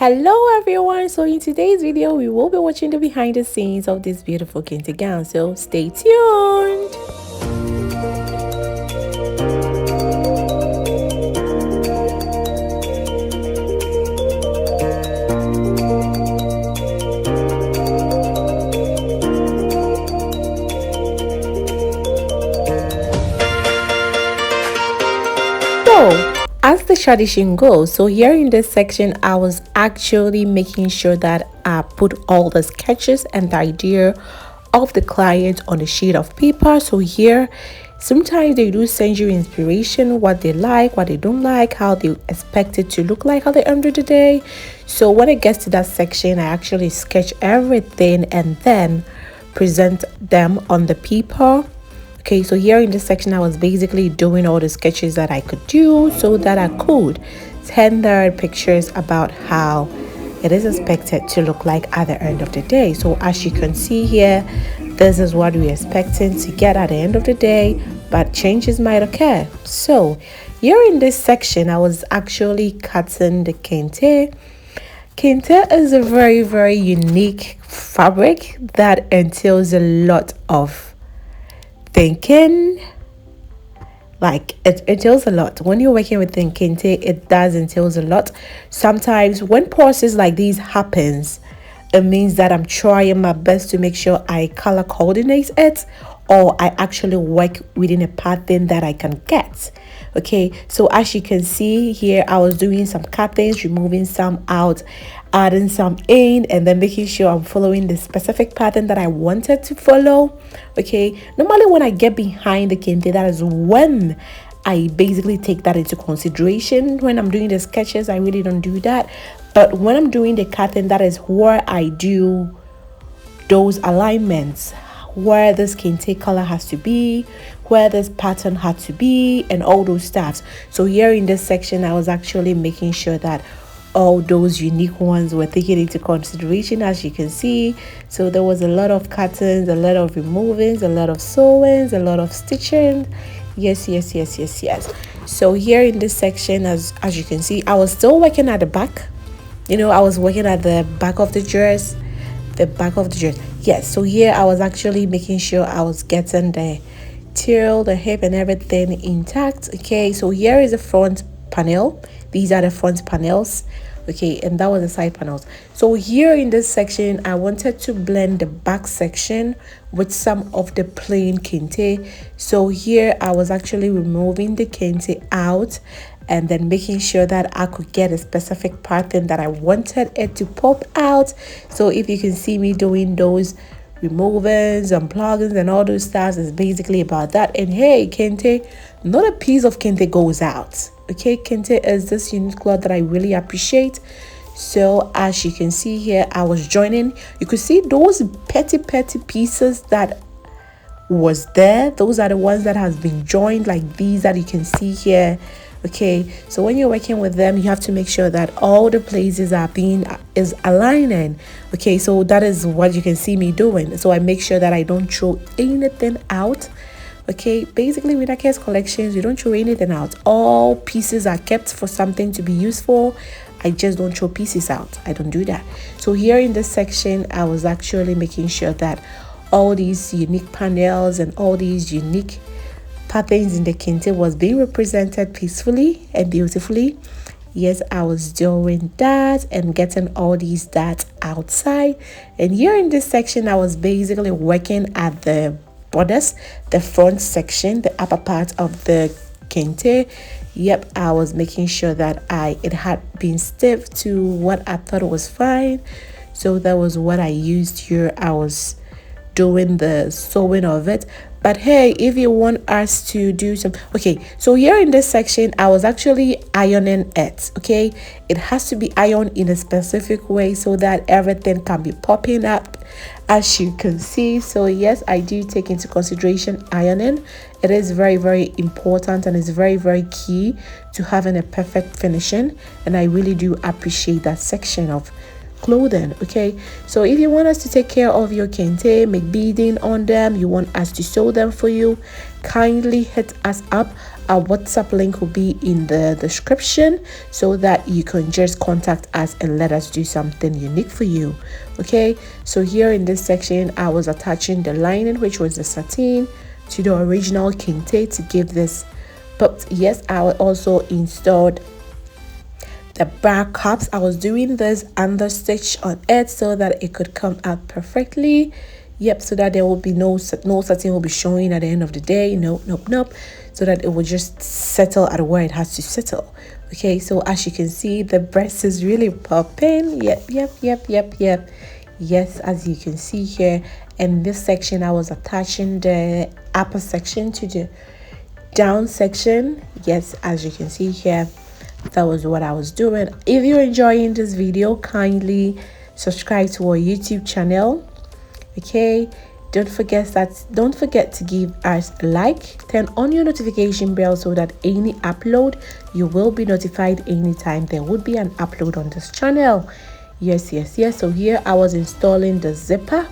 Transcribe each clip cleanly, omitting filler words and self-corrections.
Hello everyone, so in today's video we will be watching the behind the scenes of this beautiful Kente gown, so stay tuned. As the tradition goes, so here in this section I was actually making sure that I put all the sketches and the idea of the client on a sheet of paper. So here sometimes they do send you inspiration, what they like, what they don't like, how they expect it to look like at the end of the day. So when it gets to that section, I actually sketch everything and then present them on the paper. Okay, so here in this section I was basically doing all the sketches that I could do so that I could tender pictures about how it is expected to look like at the end of the day. So as you can see here, this is what we're expecting to get at the end of the day, but changes might occur. So here in this section I was actually cutting the Kente. Kente is a very unique fabric that entails a lot of thinking. Like it entails a lot when you're working with Kente. It does entails a lot. Sometimes when process like these happens, it means that I'm trying my best to make sure I color coordinate it, or I actually work within a pattern that I can get. Okay, so as you can see here, I was doing some cuttings, removing some out, adding some in, and then making sure I'm following the specific pattern that I wanted to follow. Okay, normally when I get behind the Kente, that is when I basically take that into consideration. When I'm doing the sketches, I really don't do that, but when I'm doing the cutting, that is where I do those alignments, where this Kente color has to be, where this pattern had to be, and all those stuffs. So here in this section I was actually making sure that all those unique ones were taken into consideration, as you can see. So there was a lot of cuttings, a lot of removings, a lot of sewings, a lot of stitching. Yes. So here in this section, as you can see, I was still working at the back. I was working at the back of the dress. Yes, so here I was actually making sure I was getting the tail, the hip, and everything intact. Okay, so here is the front panel. These are the front panels. Okay, and that was the side panels. So here in this section I wanted to blend the back section with some of the plain Kente. So here I was actually removing the Kente out and then making sure that I could get a specific pattern that I wanted it to pop out. So if you can see me doing those removings and plugins and all those stuff, is basically about that. And hey, Kente, not a piece of Kente goes out. Okay, Kente is this unique cloth that I really appreciate. So as you can see here, I was joining. You could see those petty pieces that was there. Those are the ones that has been joined, like these that you can see here. Okay, so when you're working with them, you have to make sure that all the places is aligning. Okay, so that is what you can see me doing. So I make sure that I don't throw anything out. Okay, basically with Ake's collections, you don't throw anything out. All pieces are kept for something to be useful. I just don't throw pieces out. I don't do that. So here in this section, I was actually making sure that all these unique panels and all these unique patterns in the Kente was being represented peacefully and beautifully. Yes, I was doing that and getting all these dots outside. And here in this section, I was basically working at the borders, the front section, the upper part of the Kente. Yep, I was making sure that it had been stiff to what I thought was fine. So that was what I used here. I was doing the sewing of it. But hey, if you want us to do some, okay, so here in this section I was actually ironing it. Okay, it has to be ironed in a specific way so that everything can be popping up, as you can see. So yes, I do take into consideration ironing. It is very important and it's very key to having a perfect finishing, and I really do appreciate that section of clothing. Okay, so if you want us to take care of your Kente, make beading on them, you want us to sew them for you, kindly hit us up. Our WhatsApp link will be in the description so that you can just contact us and let us do something unique for you. Okay, so here in this section I was attaching the lining, which was the satin, to the original Kente to give this. But yes, I also installed the back cups. I was doing this under stitch on it so that it could come out perfectly. Yep, so that there will be no satin will be showing at the end of the day. Nope. So that it will just settle at where it has to settle. Okay, so as you can see, the breast is really popping. Yep. Yes, as you can see here in this section, I was attaching the upper section to the down section. Yes, as you can see here, that was what I was doing. If you're enjoying this video, kindly subscribe to our YouTube channel. Okay, don't forget to give us a like, turn on your notification bell so that any upload, you will be notified anytime there would be an upload on this channel. Yes. So here I was installing the zipper.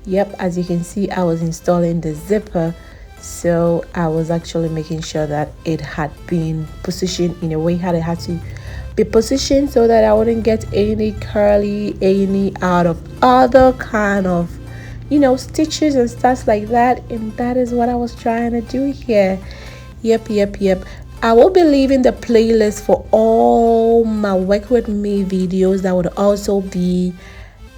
Yep, as you can see, I was installing the zipper. So I was actually making sure that it had been positioned in a way how it had to be positioned so that I wouldn't get any curly, any out of other kind of, stitches and stuff like that. And that is what I was trying to do here. Yep. I will be leaving the playlist for all my work with me videos. That would also be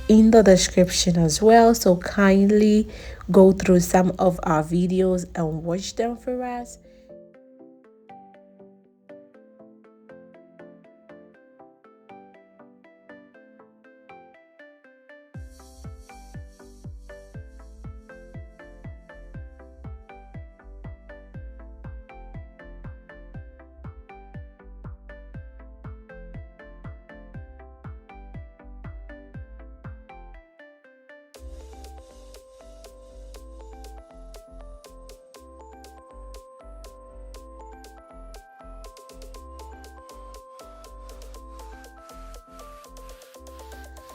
in the description as well, so kindly go through some of our videos and watch them for us.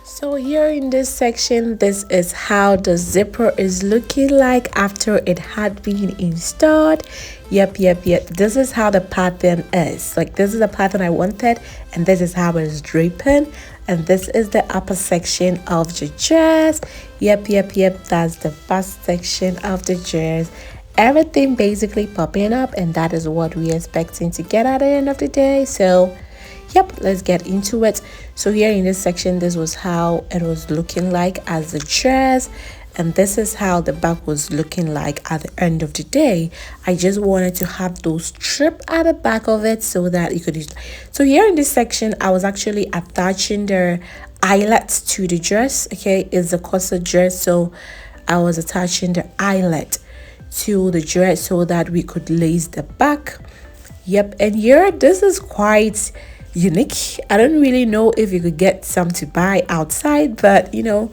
So here in this section, this is how the zipper is looking like after it had been installed. Yep. This is how the pattern is. Like, this is the pattern I wanted, and this is how it is draping. And this is the upper section of the dress. Yep. That's the bust section of the dress. Everything basically popping up, and that is what we're expecting to get at the end of the day. So yep, let's get into it. So here in this section, this was how it was looking like as the dress, and this is how the back was looking like at the end of the day. I just wanted to have those strip at the back of it so that you could use. So here in this section, I was actually attaching the eyelets to the dress. Okay, it's a corset dress, so I was attaching the eyelet to the dress so that we could lace the back. Yep, and here this is quite unique. I don't really know if you could get some to buy outside, but it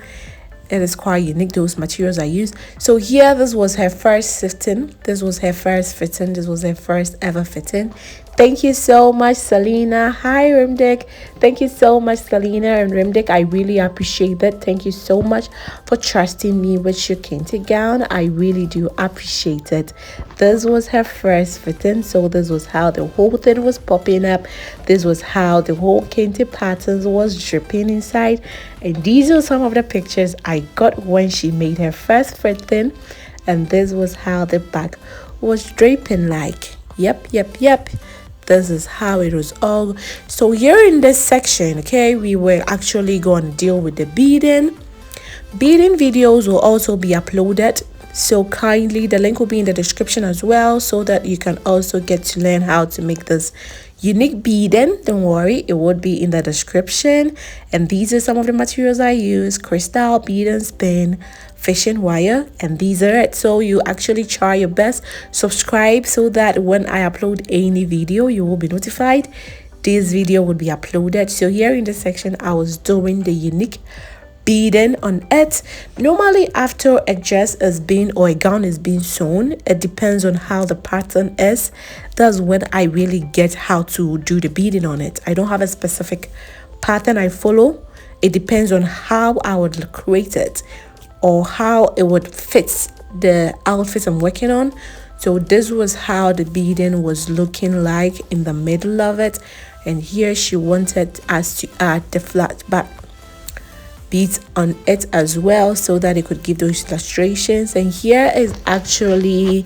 is quite unique, those materials I used. So here, this was her first fitting. This was her first ever fitting. Thank you so much, Selena. Hi, Rimdick. Thank you so much, Selena and Rimdick. I really appreciate that. Thank you so much for trusting me with your Kente gown. I really do appreciate it. This was her first fitting. So this was how the whole thing was popping up. This was how the whole Kente patterns was dripping inside. And these are some of the pictures I got when she made her first fitting. And this was how the back was draping like. Yep. This is how it was all. So here in this section, okay, we were actually going to deal with the beading videos will also be uploaded, so kindly, the link will be in the description as well, so that you can also get to learn how to make this unique beading. Don't worry, it would be in the description. And these are some of the materials I use: crystal, beading, spin, fishing wire, and these are it. So you actually try your best, subscribe so that when I upload any video, you will be notified. This video will be uploaded. So here in this section, I was doing the unique beading on it. Normally after a dress is being or a gown is being sewn, it depends on how the pattern is. That's when I really get how to do the beading on it. I don't have a specific pattern I follow. It depends on how I would create it or how it would fit the outfit I'm working on. So this was how the beading was looking like in the middle of it, and here she wanted us to add the flat back beads on it as well so that it could give those illustrations. And here is actually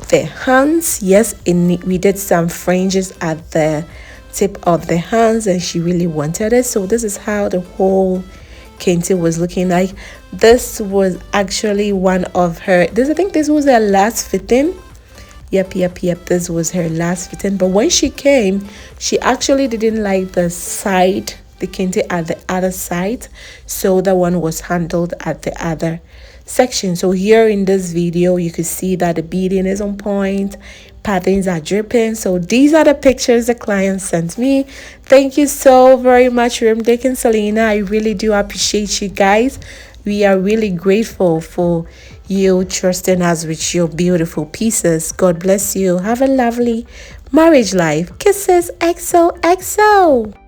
the hands. Yes, we did some fringes at the tip of the hands, and she really wanted it. So this is how the whole Kente was looking like. This was actually one of her, I think this was her last fitting. Yep, this was her last fitting. But when she came, she actually didn't like the side, the Kente at the other side, so that one was handled at the other section. So here in this video, you can see that the beading is on point, patterns are dripping. So these are the pictures the client sent me. Thank you so very much, Rimdick and Selena. I really do appreciate you guys. We are really grateful for you trusting us with your beautiful pieces. God bless you. Have a lovely marriage life. Kisses, XOXO.